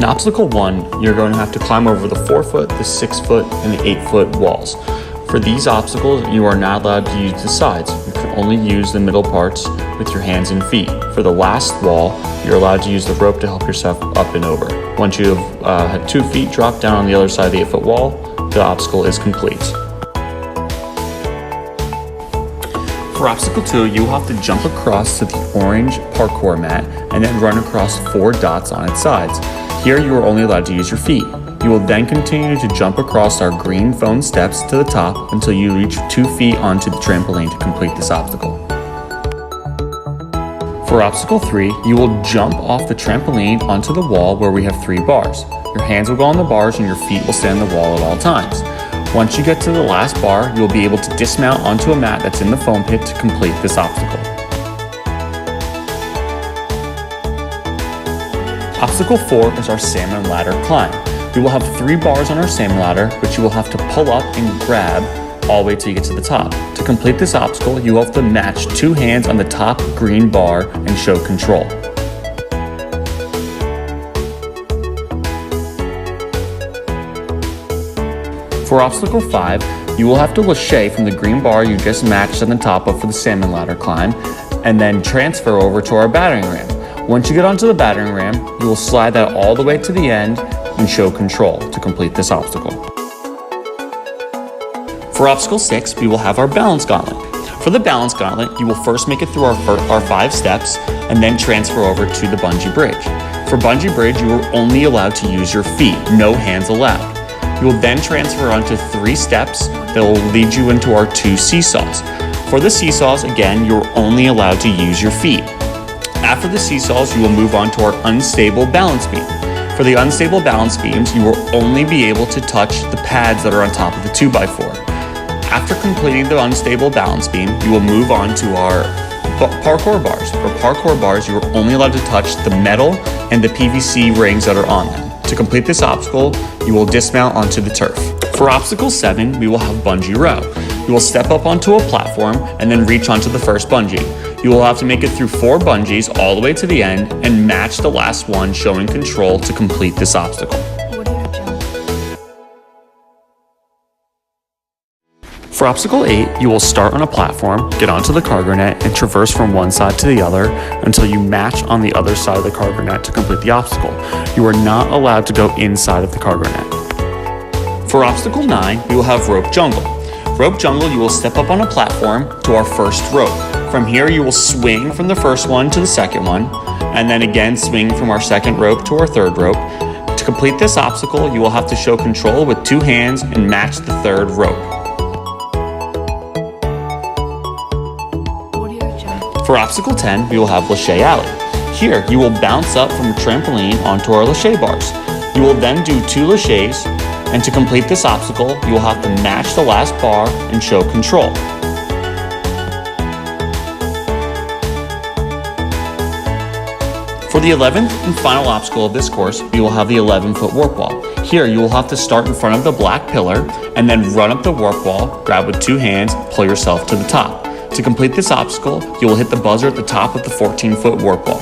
In obstacle 1, you're going to have to climb over the 4-foot, the 6-foot, and the 8-foot walls. For these obstacles, you are not allowed to use the sides. You can only use the middle parts with your hands and feet. For the last wall, you're allowed to use the rope to help yourself up and over. Once you have had 2 feet drop down on the other side of the 8-foot wall, the obstacle is complete. For obstacle 2, you will have to jump across to the orange parkour mat and then run across 4 dots on its sides. Here, you are only allowed to use your feet. You will then continue to jump across our green foam steps to the top until you reach 2 feet onto the trampoline to complete this obstacle. For obstacle 3, you will jump off the trampoline onto the wall where we have 3 bars. Your hands will go on the bars and your feet will stay on the wall at all times. Once you get to the last bar, you will be able to dismount onto a mat that's in the foam pit to complete this obstacle. Obstacle 4 is our salmon ladder climb. We will have 3 bars on our salmon ladder, which you will have to pull up and grab all the way till you get to the top. To complete this obstacle, you will have to match 2 hands on the top green bar and show control. For obstacle 5, you will have to lâcher from the green bar you just matched on the top of for the salmon ladder climb, and then transfer over to our battering ram. Once you get onto the battering ram, you will slide that all the way to the end and show control to complete this obstacle. For obstacle 6, we will have our balance gauntlet. For the balance gauntlet, you will first make it through our 5 steps and then transfer over to the bungee bridge. For bungee bridge, you are only allowed to use your feet, no hands allowed. You will then transfer onto 3 steps that will lead you into our 2 seesaws. For the seesaws, again, you're only allowed to use your feet. After the seesaws, you will move on to our unstable balance beam. For the unstable balance beams, you will only be able to touch the pads that are on top of the 2x4. After completing the unstable balance beam, you will move on to our parkour bars. For parkour bars, you are only allowed to touch the metal and the PVC rings that are on them. To complete this obstacle, you will dismount onto the turf. For obstacle 7, we will have bungee row. You will step up onto a platform and then reach onto the first bungee. You will have to make it through 4 bungees all the way to the end and match the last one, showing control to complete this obstacle. For obstacle 8, you will start on a platform, get onto the cargo net, and traverse from one side to the other until you match on the other side of the cargo net to complete the obstacle. You are not allowed to go inside of the cargo net. For obstacle 9, we will have rope jungle. Rope jungle, you will step up on a platform to our first rope. From here, you will swing from the first one to the second one, and then again swing from our second rope to our third rope. To complete this obstacle, you will have to show control with 2 hands and match the third rope. For obstacle 10, we will have lâcher alley. Here, you will bounce up from a trampoline onto our lâcher bars. You will then do 2 lâchers, and to complete this obstacle, you will have to match the last bar and show control. For the 11th and final obstacle of this course, we will have the 11-foot warp wall. Here, you will have to start in front of the black pillar and then run up the warp wall, grab with 2 hands, pull yourself to the top. To complete this obstacle, you will hit the buzzer at the top of the 14-foot warp wall.